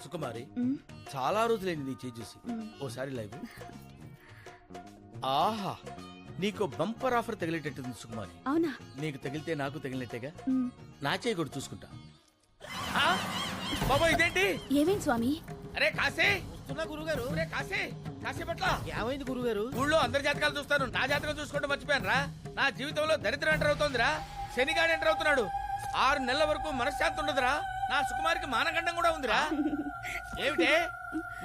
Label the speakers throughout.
Speaker 1: సుకుమారి, చాలా రోజులైంది నీ చేయి చూసి. ఓసారి లైవ్. ఆహా, నీకు బంపర్ ఆఫర్ తగిలేటట్టుంది సుకుమారి.
Speaker 2: అవునా?
Speaker 1: నీకు తగిలితే నాకు తగిలినట్టేగా. నా చేయి కూడా చూసుకుంటా. బాబా ఇదేంటి?
Speaker 2: ఏమేంటి స్వామి?
Speaker 1: అరే కాశీ, వస్తున్నా గురుగారు. అరే కాశీ, కాశీ పట్ల
Speaker 3: ఏమైంది గురుగారు?
Speaker 1: ఊళ్ళో అందరి జాతకాలు చూస్తాను, నా జాతకం చూసుకుంటూ మర్చిపోయాను రా. నా జీవితంలో దరిద్రం ఎంటర్ అవుతోందిరా. శనిగాడు ఎంటర్ అవుతున్నాడు. 6 నెలల వరకు మనశ్శాంతి ఉండదురా. నా సుకుమారికి మానగండం కూడా ఉందిరా. ఏమిటే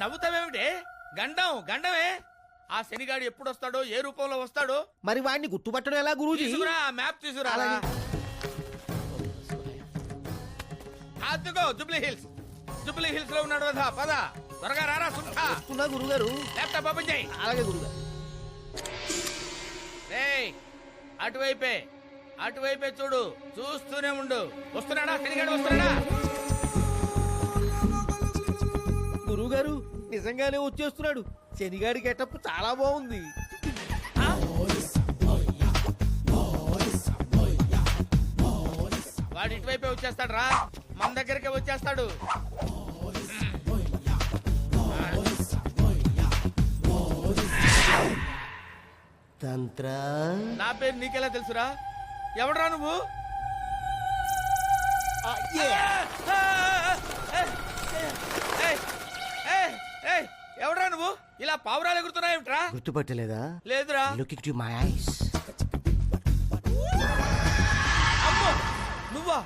Speaker 1: నవ్వుతావేమిటే? గండం గండమే. ఆ శనిగాడు ఎప్పుడు వస్తాడో, ఏ రూపంలో వస్తాడో
Speaker 3: మరి వాడిని గుర్తుపట్టడం ఎలా గురూజీ?
Speaker 1: తీసుకురా, మ్యాప్ తీసుకురా. అదిగో జూబ్లీ హిల్స్. జూబ్లీ హిల్స్ లో ఉన్నాడు కదా. పద త్వరగా రారా.
Speaker 3: వస్తున్నా గురుగారు.
Speaker 1: ల్యాప్టాప్ ఓపెన్ చేయి.
Speaker 3: అలాగే గురుగారు.
Speaker 1: రేయ్, అటువైపే అటువైపే చూడు, చూస్తూనే ఉండు. వస్తున్నాడా శనిగాడు? వస్తున్నాడా?
Speaker 3: గురుగారు నిజంగానే వచ్చేస్తున్నాడు. శనిగాడి గెటప్ చాలా బాగుంది.
Speaker 1: వాడు ఇటువైపే వచ్చేస్తాడు రా. మన దగ్గరకే వచ్చేస్తాడు.
Speaker 3: తంత్ర.
Speaker 1: నా పేరు నీకెలా తెలుసురా? ఎవడరా నువ్వు? ఎవడరా నువ్వు? ఇలా పావురాలు ఎగురుతున్నాయేమిట్రా?
Speaker 3: గుర్తుపట్టలేదా?
Speaker 1: లేదురా.
Speaker 3: Look into my eyes.
Speaker 1: అమ్మో, నువ్వా?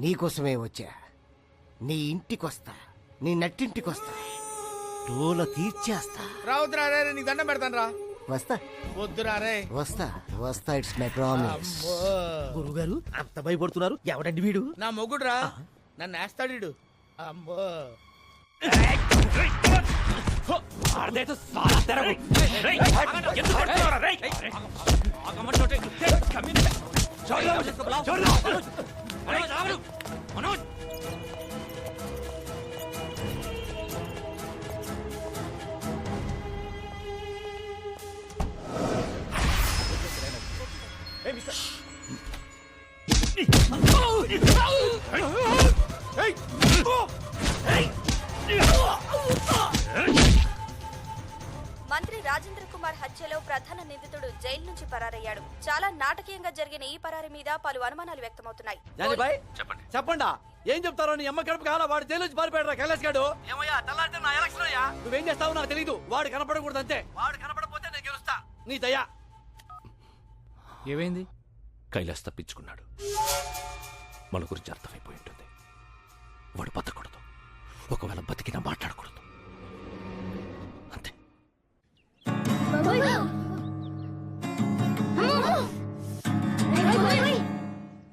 Speaker 3: నీకోసమే వచ్చా. నీ ఇంటికొస్తా, నీ నట్టింటికొస్తా, తోల తీర్చేస్తా.
Speaker 1: రావద్దురా రే, నీకు దండం పెడతాను రా.
Speaker 3: వస్తా
Speaker 1: వద్దురా రే.
Speaker 3: వస్తా వస్తా. It's my promise. గురుగారు అంత భయపడుతున్నారు. ఎవడండి వీడు?
Speaker 1: నా మొగుడురా. నన్ను వేస్తాడు. అమ్మో.
Speaker 4: మంత్రి రాజేంద్ర కుమార్ హత్యలో ప్రధాన నిందితుడు జైలు నుంచి పరారయ్యాడు. చాలా నాటకీయంగా జరిగిన ఈ పరారి మీద పలు అనుమానాలు వ్యక్తమవుతున్నాయి.
Speaker 5: చెప్పండా ఏం చెప్తారో? నీ అమ్మ కడుపు కావాలా? వాడు జైలు నుంచి పారిపోయాడు. కైలాస్ గాడు. ఏమయ్యా తెల్లారితే నా ఎలక్షన్ అయ్యా. నువ్వేం చేస్తావో నాకు తెలీదు. వాడు కనపడకూడదు అంతే. వాడు కనపడపోతే నేను గెలుస్తా. నీ దయా.
Speaker 6: ఏమైంది?
Speaker 7: కైలాస్ తప్పించుకున్నాడు. మన గురించి అర్థమైపోయి ఉంటుంది. వాడు బతకూడదు. ఒకవేళ బతికినా మాట్లాడకూడదు. అంతే.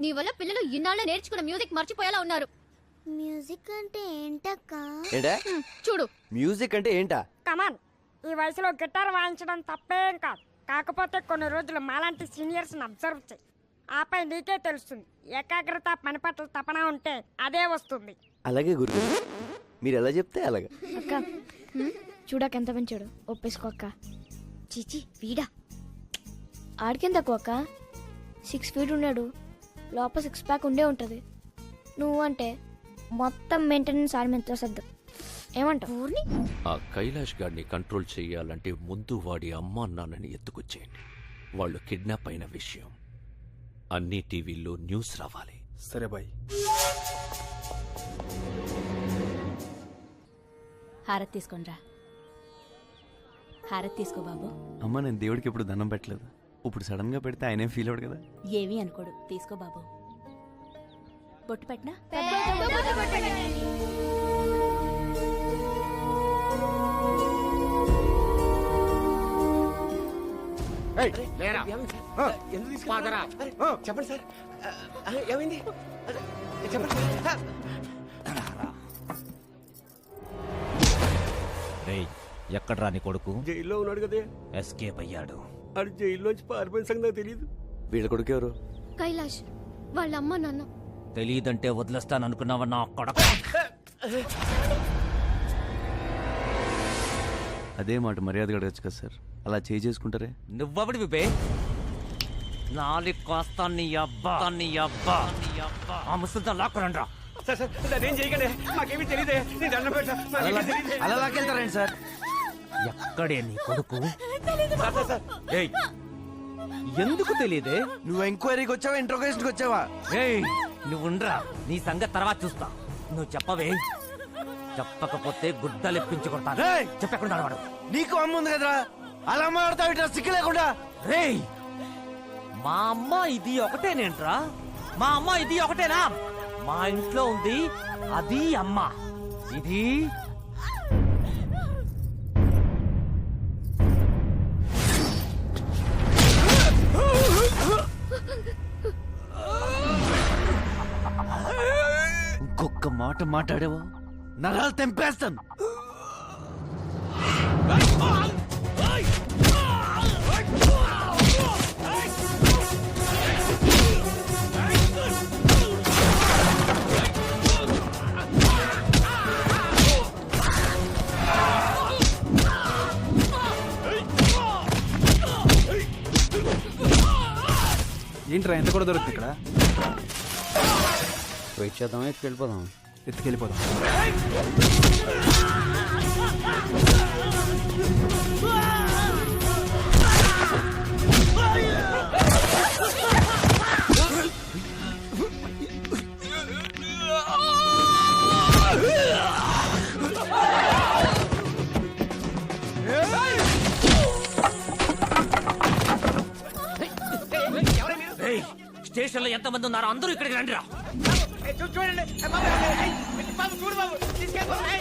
Speaker 8: నీ వల్ల పిల్లలు ఇన్నాళ్ళు నేర్చుకున్న మ్యూజిక్ మర్చిపోయేలా ఉన్నారు.
Speaker 9: మ్యూజిక్ అంటే ఏంటక్క?
Speaker 8: చూడు,
Speaker 10: మ్యూజిక్ అంటే ఏంటా?
Speaker 11: కమాన్, ఈ వయసులో గిటార్ వాయించడం తప్పేం కాదు. కాకపోతే కొన్ని రోజులు మాలాంటి సీనియర్స్ అబ్జర్వ్ చేయి. ఆపై నీకే తెలుస్తుంది. ఏకాగ్రత, పని పట్ల తపన ఉంటే అదే వస్తుంది.
Speaker 10: అలాగే గురు, మీరు ఎలా చెప్తే అలాగే.
Speaker 8: అక్క చూడక ఎంత పెంచాడు. ఒప్పేసుకో అక్క. చీచి వీడా ఆడికేం తక్కువ అక్క. 6 feet ఉన్నాడు. లోపల 6 pack ఉండే ఉంటది. నువ్వు అంటే మొత్తం మెయింటెనెన్స్ ఆడి మీద సర్దు. ఏమంటావు?
Speaker 7: ఆ కైలాష్ గాడిని కంట్రోల్ చేయాలంటే ముందు వాడి అమ్మా నాన్నని ఎత్తుకొచ్చేయండి. వాళ్ళు కిడ్నాప్ అయిన విషయం అన్ని టీవీల్లో న్యూస్ రావాలి.
Speaker 6: సరే బాయ్.
Speaker 2: హారతి తీసుకోనరా. హారతి తీసుకో బాబు.
Speaker 6: అమ్మ, నేను దేవుడికి ఎప్పుడు దండం పెట్టలేదు. ఇప్పుడు సడన్ గా పెడితే ఆయనే ఫీల్ అవడు కదా.
Speaker 2: ఏమీ అనుకోడు. తీసుకో బాబు. బొట్టు పెట్టినా?
Speaker 3: చెప్పండి సార్, ఏమైంది? చెప్పండి.
Speaker 5: ఎక్కడ్రా నీ కొడుకు?
Speaker 3: జైల్లో ఉన్నాడు కదే.
Speaker 5: ఎస్కేప్ అయ్యాడు.
Speaker 3: అది జైల్లోంచి పారిపోయిన సంగతి నాకు తెలియదు.
Speaker 10: వీళ్ళ కొడుకు ఎవరు?
Speaker 8: కైలాష్ వాళ్ళ అమ్మ నాన్న.
Speaker 5: తెలీదంటే వదిలేస్తాననుకున్నావా నా కొడుకు?
Speaker 6: అదే మాట మర్యాదగా అడగచ్చు కదా సార్. అలా చేసుకుంటారే.
Speaker 5: నువ్వెవడి విపే? నాలుగు కోస్తా నీ అబ్బా ఆ ముసలితో లాక్కురండి రా.
Speaker 3: అలా లాకెళ్తారండి సార్.
Speaker 5: ఎక్కడే నీ కొడుకు?
Speaker 3: ఏయ్, ఎందుకు తెలియదే? నువ్వు ఎంక్వైరీకి వచ్చావా ఇంట్రోగేషన్కి వచ్చావా?
Speaker 5: ఏయ్ నువ్వుండ్రా, నీ సంగతి తర్వాత చూస్తా. నువ్వు చెప్పవే, చెప్పకపోతే గుడ్డలెప్పించుకుంటాను.
Speaker 3: ఏయ్!
Speaker 5: చెప్పకుండా వాడు.
Speaker 3: నీకు అమ్మ ఉంది కదరా, అలా మాడతావు ఇట్లా సిక్కు లేకుండా.
Speaker 5: రేయ్, మా అమ్మ ఇది ఒకటేనేంట్రా? మా అమ్మ ఇది ఒకటేనా? మా ఇంట్లో ఉంది అది అమ్మ, ఇది
Speaker 3: ఇంకొక మాట మాట్లాడేవో నరాలు తెంపేస్తాను.
Speaker 6: ఏంట్రా ఎంత కూడా దొరుకుతుంది ఇక్కడ?
Speaker 10: వెయిట్ చేద్దామా, ఎత్తుకెళ్ళిపోదాం?
Speaker 6: ఎత్తుకెళ్ళిపోదాం.
Speaker 5: స్టేషన్ లో ఎంతమంది ఉన్నారో అందరూ ఇక్కడికి రండి రా.
Speaker 1: చూడండి బాబు, చూడు బాబు, తీసుకెళ్ళిపోయి.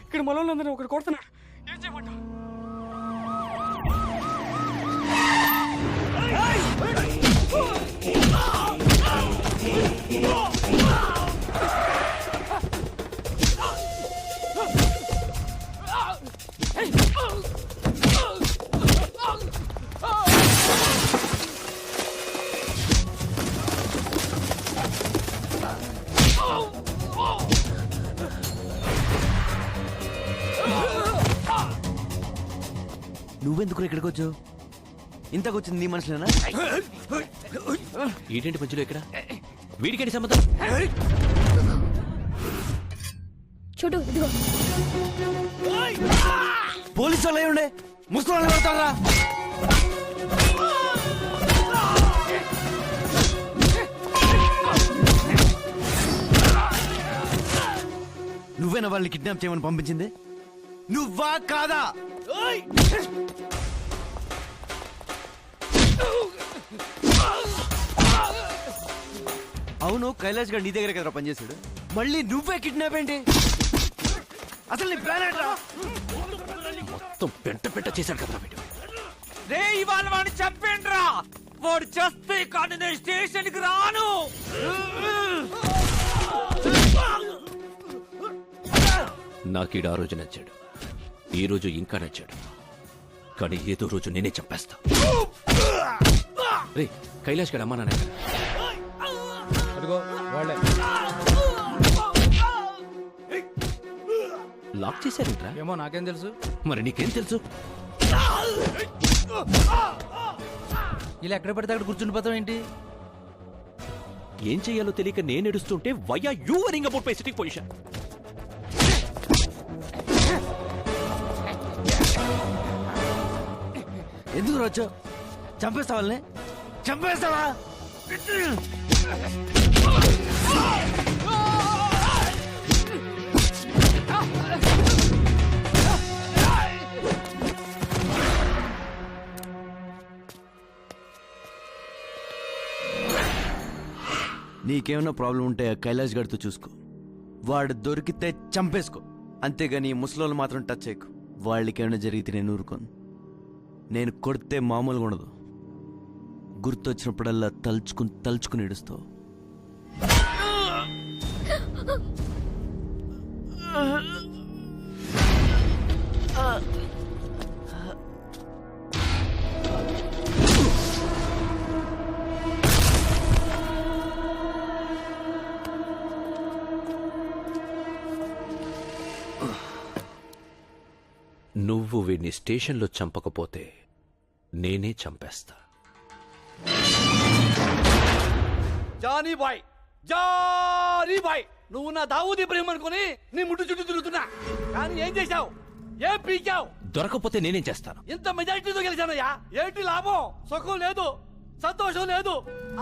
Speaker 5: ఇక్కడ మనోళ్ళందరూ ఒకటి కొడుతున్నాడు. ఏం చేయమంటావు?
Speaker 3: నువ్వెందుకు ఇక్కడికి వచ్చావు? ఇంతకు వచ్చింది నీ మనుషులేనా?
Speaker 7: ఏంటంటే మధ్యలో ఇక్కడ వీడికేంటి సంబంధం?
Speaker 8: చూడు ఇదిగో.
Speaker 3: పోలీసు వాళ్ళు అయి ఉండే ముసలి కొడతారా? నువ్వేనా వాళ్ళని కిడ్నాప్ చేయమని పంపించింది? నువ్వా కాదా? అవును, కైలాష్ గారు నీ దగ్గర కదా పనిచేశాడు, మళ్ళీ నువ్వే కిడ్నాప్ ఏంటి? అసలు నీ ప్లాన్ ఏంట్రా?
Speaker 7: మొత్తం పెంట చేశాడు కదా వీడు.
Speaker 5: రే, ఇవాళ వాడిని చంపేండ్రా. వాడు చేస్తే కానీ నేను స్టేషన్ కి రాను.
Speaker 7: నాకీడు ఆ రోజు నచ్చాడు, ఈ రోజు ఇంకా నచ్చాడు, కానీ ఏదో రోజు నేనే చంపేస్తా. రే, కైలాష్ గడ అమ్మా నాన్న లాక్ చేశారేంట్రా?
Speaker 1: ఏమో నాకేం తెలుసు.
Speaker 7: మరి నీకేం తెలుసు?
Speaker 1: ఇలా ఎక్కడ పడితే అక్కడ కూర్చుండిపోతాం ఏంటి?
Speaker 7: ఏం చెయ్యాలో తెలియక నేను ఎడుస్తుంటే వయ్యా you worrying about my sitting position.
Speaker 3: ఎందుకు వచ్చావు? చంపేస్తావా వాళ్ళని? చంపేస్తావా? నీకేమైనా ప్రాబ్లం ఉంటే కైలాష్ గడితో చూసుకో. వాడు దొరికితే చంపేసుకో, అంతేగాని ముసలోళ్ళు మాత్రం టచ్ చేయకు. వాళ్ళకేమైనా జరిగితే నేను ఊరుకోను. నేను కొడితే మామూలుగా ఉండదు, గుర్తొచ్చినప్పుడల్లా తలుచుకుని ఏడుస్తావు.
Speaker 7: నువ్వు వీడిని స్టేషన్లో చంపకపోతే నేనే చంపేస్తా.
Speaker 5: జానీ బాయ్, జానీ బాయ్, నువ్వు నా దావూద్ ఇబ్రహీం అనుకుని నీ ముట్టు చుట్టూ తిరుగుతున్నా. కానీ ఏం చేశావు? ఏం పీకావు?
Speaker 7: దొరకపోతే నేనేం చేస్తాను?
Speaker 5: ఇంత మెజారిటీతో గెలిచానయ్యా. ఏంటి లాభం? సుఖం లేదు, సంతోషం లేదు.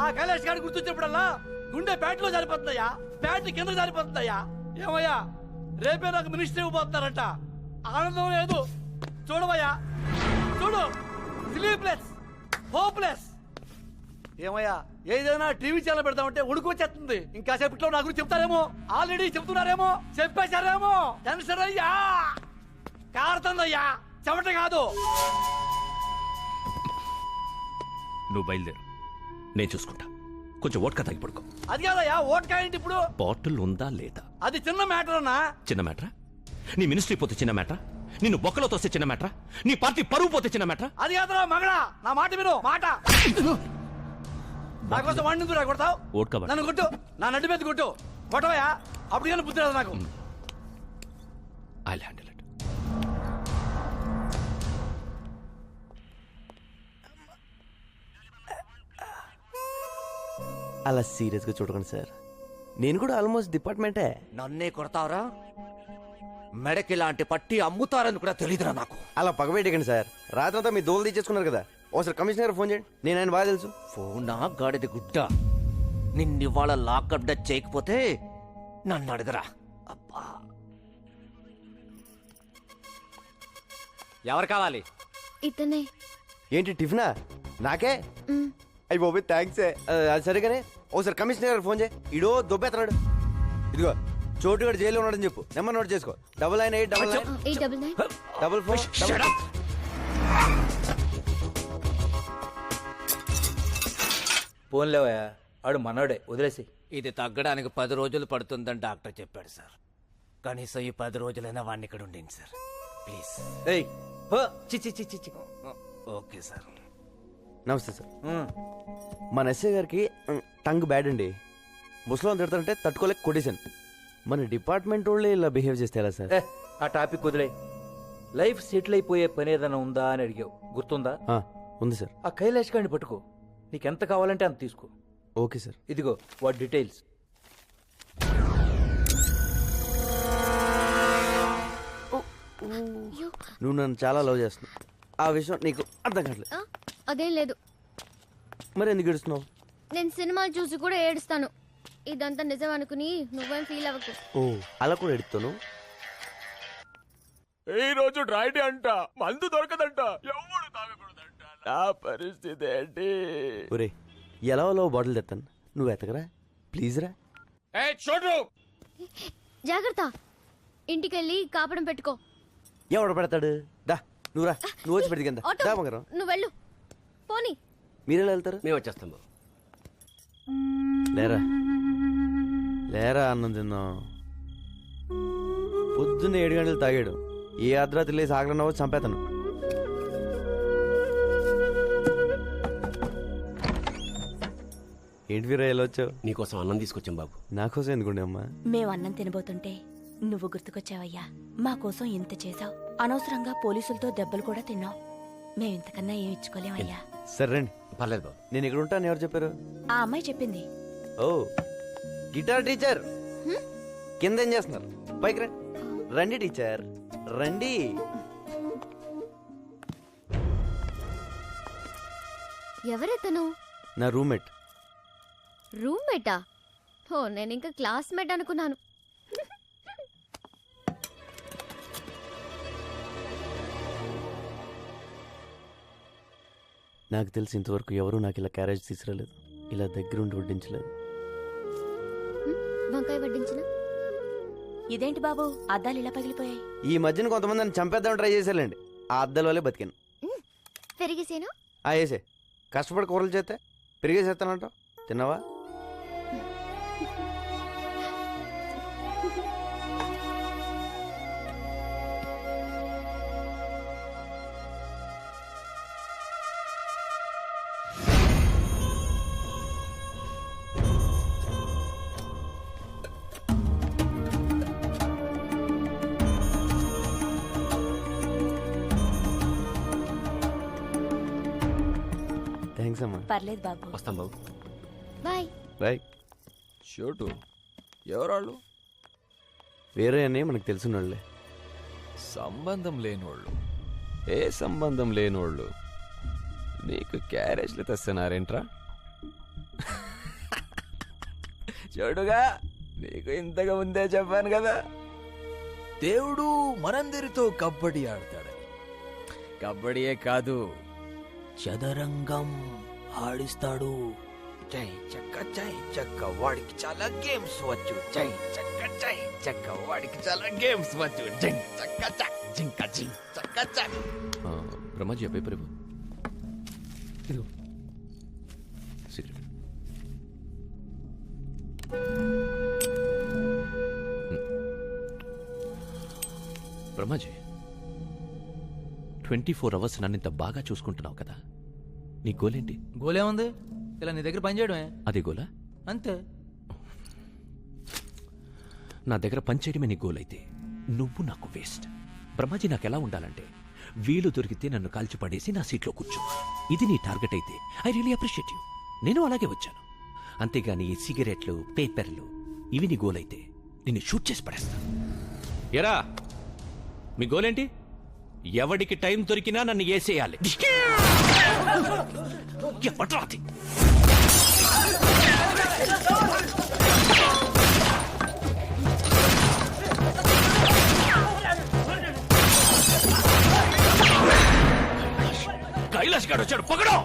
Speaker 5: ఆ కైలాష్ గారి గుర్తొచ్చినప్పుడల్లా గుండె ప్యాంట్లో జారిపోతుందయ్యా, ప్యాంట్ కింద జారిపోతుందయ్యా. ఏమయ్యా, రేపే నాకు మినిస్టర్ ఇవ్వబోతున్నారంట. ఆనందం లేదు. చూడవయ్యా, చూడు, స్లీప్లెస్, హోప్లెస్. ఏమయ్యా, ఏదైనా టీవీ ఛానల్ పెడతామంటే ఉడుకొచ్చేస్తుంది. ఇంకా సేపట్లో నా గురించి చెప్తారేమో, ఆల్రెడీ చెప్తున్నారేమో, చెప్పేశారేమో. టెన్షన్ అయ్యా, కారుతుందయ్యా, చెమట కాదు.
Speaker 7: నువ్వు బయలుదేరు, నేను చూసుకుంటా. కొంచెం ఓట్కా తాగి పడుకో.
Speaker 5: అది కాదయ్యా, ఓట్కా ఏంటి ఇప్పుడు?
Speaker 7: బాటిల్ ఉందా లేదా?
Speaker 5: అది చిన్న మ్యాటర్ అన్నా.
Speaker 7: చిన్న మ్యాటరా? నీ మినిస్ట్రీ పోతే చిన్న మ్యాటరా? నిన్ను బొక్కలో తోస్తే చిన్న మ్యాటరా? నీ పార్టీ పరువు పోతే చిన్న మ్యాటరా?
Speaker 5: అది కాదురా మగడా, నా మాట విను. మాట నా కోసం వండిందురా కొడతావు.
Speaker 7: ఓట్కా
Speaker 5: నన్ను కొట్టు, నా నడ్డి మీద కొట్టు, కొట్టవయ్యా. అప్పుడు కానీ బుద్ధి రాదు నాకు.
Speaker 7: I'll handle it.
Speaker 10: అలా సీరియస్గా చూడకండి సార్, నేను కూడా ఆల్మోస్ట్ డిపార్ట్మెంటే.
Speaker 5: నన్నే కొడతావరా? మెడకి లాంటి పట్టి అమ్ముతారని కూడా తెలీదురా నాకు.
Speaker 10: అలా పగబెట్టకండి సార్, రాత్రంతా మీ దోలు తీసేసుకున్నారు కదా. ఒకసారి కమిషనర్ ఫోన్ చేయండి, నేను ఆయన బాగా తెలుసు.
Speaker 5: ఫోనా గాడిది గుడ్డ, నిన్నివాళ లాకప్ డచ్ చేయకపోతే నన్ను అడగరా. అబ్బా, ఎవరు కావాలి?
Speaker 8: ఇతనే.
Speaker 10: ఏంటి టిఫినా? నాకే? అయ్యి బాబు థ్యాంక్స్. అది సరిగానే ఒకసారి కమిషనర్ గారు ఫోన్ చేయి, ఇడో దొబ్బెత్తనాడు. ఇదిగో చోటుగాడు జైల్లో ఉన్నాడని చెప్పు, నెంబర్ నోట్ చేసుకో. 998944.
Speaker 5: ఫోన్లేవయ్యా, ఆడు మనోడే, వదిలేసి. ఇది తగ్గడానికి 10 రోజులు పడుతుందని డాక్టర్ చెప్పాడు సార్. కనీసం ఈ 10 రోజులైనా వాడిని ఇక్కడ ఉండండి సార్, ప్లీజ్. ఏయ్ చి. Okay sir.
Speaker 10: నమస్తే సార్. మన ఎస్ఐ గారికి టంగ్ బ్యాడ్ అండి. ముసలో తిడతారంటే తట్టుకోలేక కొట్టేశాను. మన డిపార్ట్మెంట్ వాళ్ళే ఇలా బిహేవ్ చేస్తే ఎలా సార్?
Speaker 5: ఆ టాపిక్ వదిలే. లైఫ్ సెటిల్ అయిపోయే పని ఏదైనా ఉందా అని అడిగావు, గుర్తుందా?
Speaker 10: ఉంది సార్.
Speaker 5: ఆ కైలాష్ గారిని పట్టుకో, నీకెంత కావాలంటే అంత తీసుకో.
Speaker 10: Okay sir.
Speaker 5: ఇదిగో వాటి డీటెయిల్స్.
Speaker 10: నువ్వు నన్ను చాలా లవ్ చేస్తున్నావు, ఆ విషయం నీకు అర్థం కావట్లేదు.
Speaker 8: అదేం లేదు.
Speaker 10: మరి ఎందుకు ఏడుస్తున్నావు?
Speaker 8: నేను సినిమాలు చూసి కూడా ఏడుస్తాను. ఇదంతా నిజం అనుకుని నువ్వేం ఫీల్ అవ్వకు.
Speaker 10: ఓ అలా కూడా ఎడుతాను.
Speaker 1: ఈ రోజు డ్రైడే అంట, మందు దొరకదంట, ఎవడు తాగకూడదంట. నా పరిస్థితి ఏంటి?
Speaker 10: ఒరే ఎలా బాటిల్ తెస్తాను, నువ్వు ఎతకరా ప్లీజ్ రా.
Speaker 1: చూడు,
Speaker 8: జాగ్రత్త, ఇంటికెళ్ళి కాపడం పెట్టుకో.
Speaker 10: ఎవడు పెడతాడు? దా నువ్వు రా, నువ్వు వచ్చి పెడితే కింద. దా బంగారం,
Speaker 8: నువ్వు వెళ్ళు. పోనీ.
Speaker 10: మీరెలా వెళ్తారు?
Speaker 5: మేము వచ్చేస్తాం.
Speaker 10: లేరా లేరా, అన్నం తిందాం. పొద్దున్న 7 గంటలు తాగాడు, ఏ అర్ధరాత్రి లేసి ఆగలన్నావో చంపేతాను. ఏంటి వీరా ఎలా వచ్చావు?
Speaker 5: నీకోసం అన్నం తీసుకొచ్చాం బాబు.
Speaker 10: నాకోసం ఎందుకుండే అమ్మా?
Speaker 2: మేము అన్నం తినబోతుంటే నువ్వు గుర్తుకొచ్చావయ్యా. మా కోసం ఇంత చేసావు, అనవసరంగా పోలీసులతో దెబ్బలు కూడా తిన్నావు. మేము ఇంతకన్నా ఏం ఇచ్చుకోలేమయ్యా.
Speaker 10: సరే రండి.
Speaker 5: పర్లేదు బాబు.
Speaker 10: నేను ఇక్కడ ఉంటాను, ఎవరు చెప్పారు?
Speaker 2: ఆ అమ్మాయి చెప్పింది.
Speaker 10: ఓ గిటార్ టీచర్, కింద ఏం చేస్తున్నారు? పైకి రండి. రండి టీచర్ రండి.
Speaker 8: ఎవరెతను?
Speaker 10: నా రూమ్మేట్.
Speaker 8: రూమ్మేటా? ఓ నేను ఇంకా క్లాస్మేట్ అనుకున్నాను.
Speaker 10: నాకు తెలిసి ఇంతవరకు ఎవరూ నాకు ఇలా క్యారేజ్ తీసుకురాలేదు, ఇలా దగ్గరుండి వడ్డించలేదు.
Speaker 8: వంకాయ వడ్డించిన.
Speaker 2: ఇదేంటి బాబు, అద్దాలు ఇలా పగిలిపోయాయి?
Speaker 10: ఈ మధ్యన కొంతమంది నన్ను చంపేద్దామని ట్రై చేశారండి, ఆ అద్దాల వల్లే బతికాను.
Speaker 8: పెరిగేసేను.
Speaker 10: వేసే కష్టపడి కూరలు చేస్తే పెరిగేసేస్తానంటావు, తిన్నావా?
Speaker 3: అమ్మా.
Speaker 2: పర్లేదు బాబు.
Speaker 7: వస్తాం బాబు.
Speaker 8: బాయ్.
Speaker 3: బాయ్.
Speaker 7: చోటు ఎవరాళ్ళు?
Speaker 3: వేరే అని మనకు తెలిసినోళ్ళే.
Speaker 7: సంబంధం లేనోళ్ళు. ఏ సంబంధం లేనోళ్ళు నీకు క్యారేజ్లు తెస్తున్నారేంట్రా? చూడుగా, నీకు ఇంతగా ముందే చెప్పాను కదా, దేవుడు మనందరితో కబడ్డీ ఆడతాడని. కబడ్డీయే కాదు, చదరంగం ఆడిస్తాడు. జై చక్క వాడికి చాలా గేమ్స్ వచ్చు. జై చక్క వాడికి చాలా గేమ్స్ వచ్చు. జై చక్క బ్రహ్మాజీ పేపర్ ఇవ్వు. ఇదిగో సిగరెట్. బ్రహ్మాజీ, 24 అవర్స్ నన్ను ఇంత బాగా చూసుకుంటున్నావు కదా, నీ గోలేంటి?
Speaker 5: గోలేముంది, ఇలా నీ దగ్గర పని చేయడమే.
Speaker 7: అదే గోలా?
Speaker 5: అంతే.
Speaker 7: నా దగ్గర పనిచేయడమే నీ గోల్ అయితే నువ్వు నాకు వేస్ట్. బ్రహ్మాజీ, నాకు ఎలా ఉండాలంటే వీలు దొరికితే నన్ను కాల్చి పడేసి నా సీట్లో కూర్చో. ఇది నీ టార్గెట్ అయితే ఐ రియలీ అప్రిషియేట్ యూ. నేను అలాగే వచ్చాను. అంతేగాని ఈ సిగరెట్లు, పేపర్లు ఇవి నీ గోల్ అయితే నిన్ను షూట్ చేసి పడేస్తా. ఎరా, మీ గోలేంటి? ఎవడికి టైం దొరికినా నన్ను ఏసేయాలి. ఎవడ్రాది? కైలాష్ గారు వచ్చాడు, పకడో.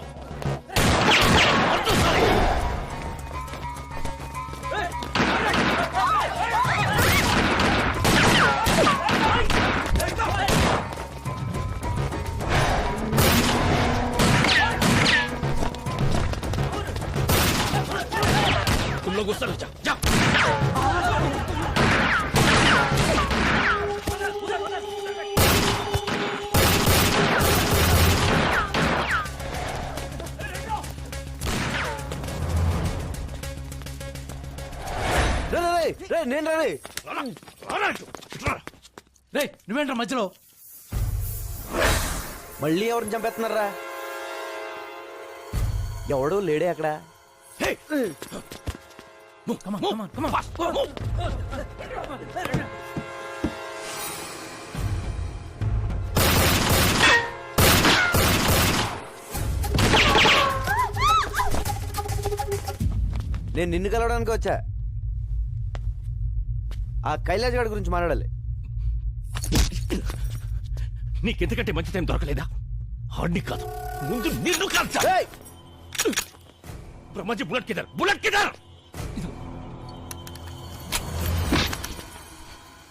Speaker 7: तुम लोग उस तरफ जाओ, जाओ।
Speaker 10: నేను రే.
Speaker 5: నువ్వేంట్రా మధ్యలో?
Speaker 10: మళ్ళీ ఎవరిని చంపేస్తున్నారా? ఎవడు లేడే అక్కడ. నేను నిన్ను కలవడానికి వచ్చా. ఆ కైలాష్ గారి గురించి మాట్లాడాలి.
Speaker 7: నీకెందుకంటే మంచి టైం దొరకలేదా? హార్డ్ని కాదు, ముందు నిన్ను కాల్చా. బ్రహ్మాజీ, బుల్లెట్ కిదర్, బుల్లెట్ కిదర్.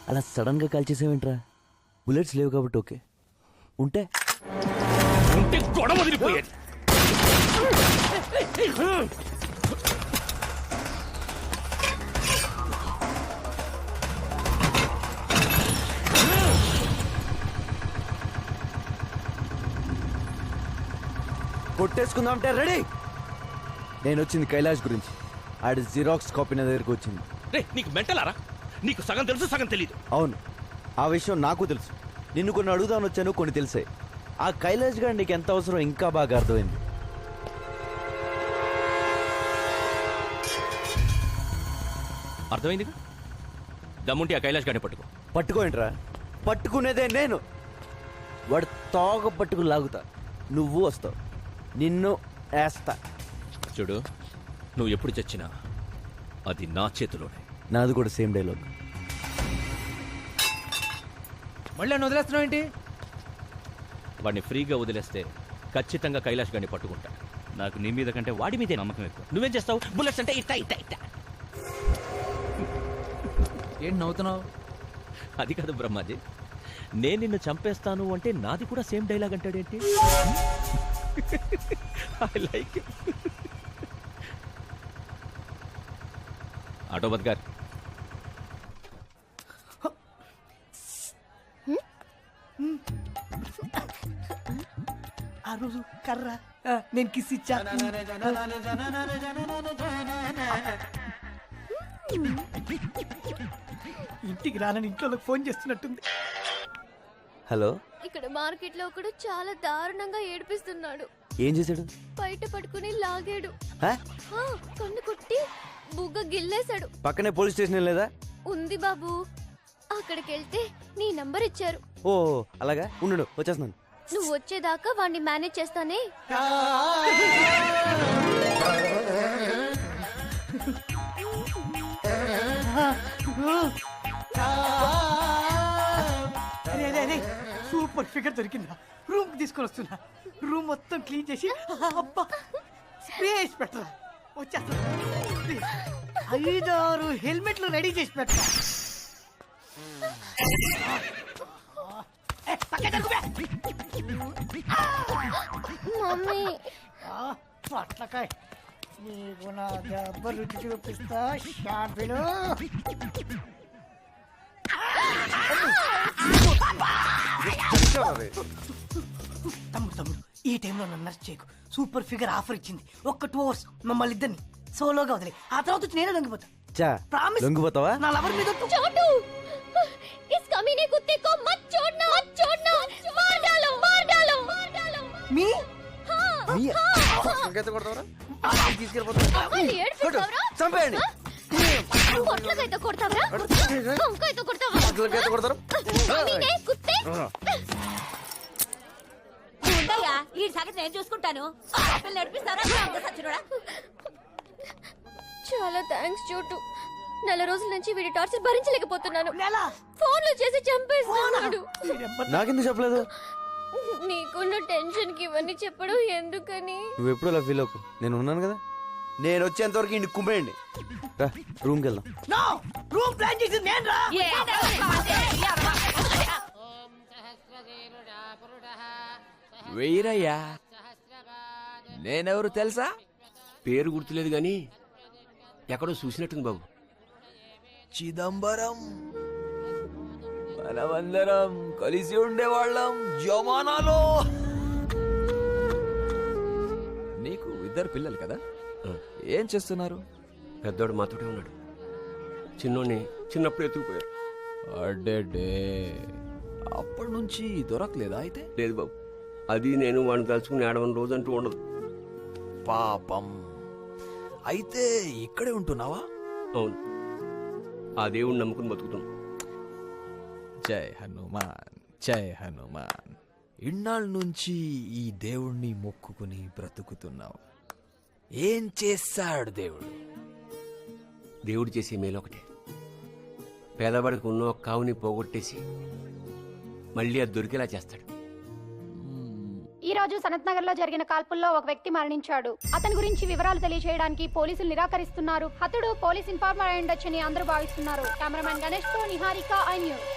Speaker 3: అలా సడన్ గా కాల్చేసేవేంట్రా? బుల్లెట్స్ లేవు కాబట్టి ఓకే, ఉంటే
Speaker 7: గొడవ వదిలిపోయేది.
Speaker 10: కొట్టేసుకుందాం అంటే రెడీ. నేను వచ్చింది కైలాష్ గురించి. ఆడి జిరాక్స్ కాపీ నా దగ్గరకు వచ్చింది.
Speaker 7: నీకు మెంటలారా? నీకు సగం తెలుసు, సగం తెలీదు.
Speaker 10: అవును, ఆ విషయం నాకు తెలుసు. నిన్ను కొన్ని అడుగుదామని వచ్చాను, కొన్ని తెలిసాయి. ఆ కైలాష్ గారు నీకు ఎంత అవసరం ఇంకా బాగా అర్థమైంది.
Speaker 7: అర్థమైందిగా? దమ్ముంటే ఆ కైలాష్ గారిని పట్టుకో.
Speaker 10: పట్టుకోండిరా, పట్టుకునేదే నేను. వాడు తోక పట్టుకు లాగుతా, నువ్వు వస్తావు, నిన్ను వేస్తా.
Speaker 7: చూడు, నువ్వు ఎప్పుడు చచ్చినా అది నా చేతిలోనే.
Speaker 10: నాది కూడా సేమ్ డైలాగ్.
Speaker 5: మళ్ళీ నన్ను వదిలేస్తున్నావు ఏంటి?
Speaker 7: వాడిని ఫ్రీగా వదిలేస్తే ఖచ్చితంగా కైలాష్ గారిని పట్టుకుంటా. నాకు నీ మీద కంటే వాడి మీదే నమ్మకం ఎక్కువ. నువ్వేం చేస్తావు? బుల్లెట్స్ అంటే ఇట్టా ఇట్టా ఇట్టా.
Speaker 5: ఏంటి నవ్వుతున్నావు?
Speaker 7: అది కాదు బ్రహ్మాజీ, నేను నిన్ను చంపేస్తాను అంటే నాది కూడా సేమ్ డైలాగ్ అంటాడేంటి? I like it. ఆటో బద్గార్,
Speaker 5: ఆ రోజు కర్ర నేను కిస్ ఇచ్చా. ఇంటికి రానని ఇంట్లో ఫోన్ చేస్తున్నట్టుంది.
Speaker 10: హలో,
Speaker 8: ఇక్కడ మార్కెట్ లో ఒకడు చాలా దారుణంగా ఏడిపిస్తున్నాడు.
Speaker 10: ఏం చేశాడు?
Speaker 8: బయట పట్టుకుని లాగాడు.
Speaker 10: హ?
Speaker 8: కన్ను కొట్టి బుగ్గ గిల్లేశాడు.
Speaker 10: పక్కనే పోలీస్ స్టేషన్ లేదా?
Speaker 8: ఉంది బాబు. అక్కడికి వెళ్తే నీ నంబర్ ఇచ్చారు.
Speaker 10: ఓ అలాగా, ఉండు వచ్చేస్తున్నాను.
Speaker 8: నువ్వు వచ్చేదాకా వాడిని మేనేజ్ చేస్తానే.
Speaker 5: సూపర్ ఫిగర్ దొరికిందా? రూమ్ తీసుకొని వస్తున్నా. రూమ్ మొత్తం క్లీన్ చేసి అబ్బా స్ప్రే వేసి పెట్టరా. వచ్చేస్తా. 5-6 హెల్మెట్లు రెడీ చేసి పెట్టరా.
Speaker 8: మమ్మీ
Speaker 5: పట్లకాయ నీకు నా దెబ్బ రుచి చూపిస్తా. షాంపిలు తమ్ముడు ఈ టైంలో నన్ను నర్స్ చేయకు. సూపర్ ఫిగర్ ఆఫర్ ఇచ్చింది. ఒక్క 2 hours మమ్మల్ని ఇద్దరిని సోలోగా వదిలే. ఆ తర్వాత వచ్చి నేనే లొంగిపోతా. ప్రామిస్.
Speaker 10: లొంగిపోతావా?
Speaker 5: నా లవర్ మీద
Speaker 8: छोटू इस कमीने कुत्ते को मत छोड़ना, मत छोड़ना, मार डालो, मार डालो, मार डालो.
Speaker 5: మీ
Speaker 8: మళ్ళీ ఏడ్పిస్తావరా?
Speaker 10: చంపేయండి.
Speaker 8: కొట్లకైతే కొడతావరా? కొంకైతే కొడతావా? కమీనే కుత్తే.
Speaker 2: ఉండయ్యా, ఈ సంగతి నేను చూసుకుంటాను. నడిపిస్తారా?
Speaker 8: చాలా థ్యాంక్స్ చోటు. 4 రోజుల నుంచి వీడి టార్చర్ భరించలేకపోతున్నాను. ఫోన్లు చేసి చంపేస్తున్నాడు.
Speaker 10: నాకెందుకు చెప్పలేదు?
Speaker 8: నీకున్న టెన్షన్ కి ఇవన్నీ చెప్పడం ఎందుకని?
Speaker 10: నువ్వు ఎప్పుడు అలా ఫీల్ అవ్వకు, నేను ఉన్నాను కదా. నేను వచ్చేంత వరకు ఇంటికి కుమ్మేయండి. రా రూమ్కి వెళ్దాం.
Speaker 5: రూమ్ ప్లాన్ చేసింది నేను రా.
Speaker 7: వెయ్యరయ్యా. నేనెవరు తెలుసా? పేరు గుర్తులేదు గాని ఎక్కడో చూసినట్టుంది బాబు.
Speaker 3: చిదంబరం. మనమందరం కలిసి ఉండేవాళ్ళం జమానాలో. నీకు 2 పిల్లలు కదా? ఏం చేస్తున్నారు?
Speaker 7: పెద్దోడు మాతోటే ఉన్నాడు. చిన్నోడిని చిన్నప్పుడు ఎత్తుకుపోయారు.
Speaker 3: అడ్డే, అప్పటి నుంచి దొరకలేదా అయితే?
Speaker 7: లేదు బాబు, అది నేను వాడిని తలుచుకుని ఏడవని రోజు అంటూ ఉండదు.
Speaker 3: పాపం. అయితే ఇక్కడే ఉంటున్నావా?
Speaker 7: అవును, ఆ దేవుణ్ణి నమ్ముకుని బతుకుతున్నాం.
Speaker 3: జై హనుమాన్, జై హనుమాన్. ఇన్నాళ్ళ నుంచి ఈ దేవుణ్ణి మొక్కుకుని బ్రతుకుతున్నావు. ఏం చేశాడు దేవుడు?
Speaker 7: దేవుడు చేసే మేలు ఒకటే. పేదవాడికి ఉన్న ఒక కావుని పోగొట్టేసి మళ్ళీ అది దొరికేలా చేస్తాడు.
Speaker 12: ఈ రోజు సనత్ నగర్ లో జరిగిన కాల్పుల్లో ఒక వ్యక్తి మరణించాడు. అతని గురించి వివరాలు తెలియజేయడానికి పోలీసులు నిరాకరిస్తున్నారు. అతడు పోలీస్ ఇన్ఫార్మర్ అయి ఉండొచ్చని అందరూ భావిస్తున్నారు. కెమెరామెన్ గణేష్ తో నిహారిక, ఐ న్యూస్.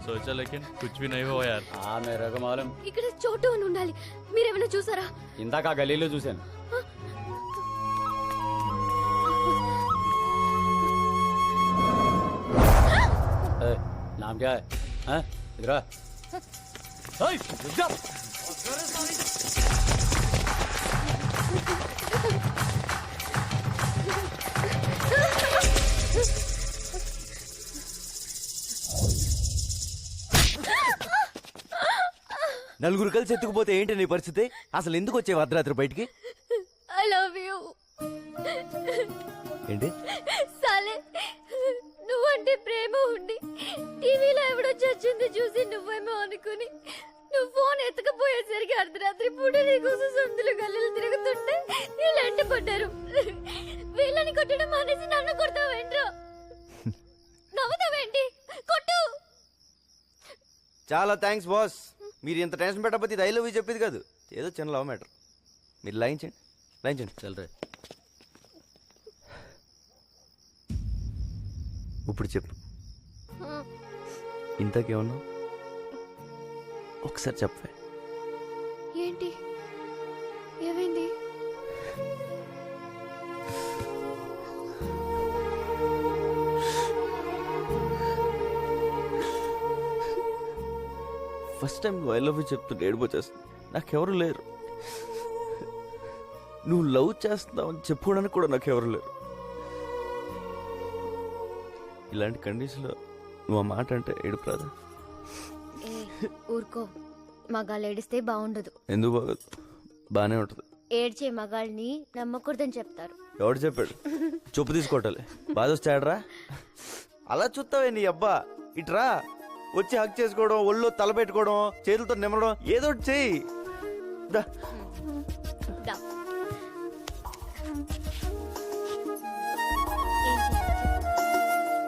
Speaker 13: सोचा लेकिन कुछ भी नहीं हुआ यार.
Speaker 14: हाँ मेरे को मालूम.
Speaker 8: ఇక్కడ చోటు అని ఉండాలి. మీరేమైనా చూసారా?
Speaker 14: ఇందాక గలీలో చూశాను. नाम क्या है? इधर आ.
Speaker 10: నలుగురు కలిసి ఎత్తుకుపోతే ఏంటి నీ పరిస్థితి? అసలు ఎందుకు వచ్చే అర్ధరాత్రి బయటికి?
Speaker 8: I love you.
Speaker 10: ఏంటి?
Speaker 8: సాలే, నువ్వంటే ప్రేమ ఉండి టీవీలో ఎవడో చచ్చింది చూసి నువ్వేమో అనుకుని నువ్వు ఫోన్ ఎత్తుకపోయేసరికి అర్ధరాత్రి పూట నీకోసం సందులు గల్లలు తిరుగుతుంటే వీళ్ళంట పడ్డారు. వీళ్ళని కొట్టడం మానేసి నన్ను కొడతావేంట్రా? నవ్వుతావేంటి? కొట్టు.
Speaker 10: చాలా థ్యాంక్స్ బాస్. మీరు ఇంత టెన్షన్ పెట్టకపోతే ఇది ఐ లవ్ యూ చెప్పేది కాదు. ఏదో చిన్న లవ్ మ్యాటర్. మీరు లైన్ చల్రే. ఇప్పుడు చెప్పు, ఇంతకేమన్నా? ఒకసారి చెప్పే.
Speaker 8: ఏంటి? ఏమైంది?
Speaker 10: ఫస్ట్ టైం నువ్వు ఐ లవ్ యూ చెప్తుంటే ఏడిపోచేస్తుంది. నాకెవరు లేరు. నువ్వు లవ్ చేస్తున్నావు అని చెప్పుకోవడానికి కూడా నాకెవరు లేరు.
Speaker 3: ఇలాంటి కండిషన్లో నువ్వు ఆ మాట అంటే ఏడుపు రాదా?
Speaker 8: ఊరుకో, మగాళ్ళు ఏడిస్తే బాగుండదు.
Speaker 3: ఎందుకు బాగోదు? బాగానే ఉంటుంది.
Speaker 8: ఏడ్చే మగాళ్ళని నమ్మకూడదని చెప్తారు.
Speaker 3: ఎవడు చెప్పాడు? చెప్పు తీసుకోవటాలి. బాధ వస్తాడరా? అలా చూస్తావే నీ అబ్బా. ఇట్రా వచ్చి హక్ చేసుకోవడం, ఒళ్ళో తల పెట్టుకోవడం, చేతులతో నిమ్మడం, ఏదో ఒకటి చెయ్యి. దా.
Speaker 8: దా.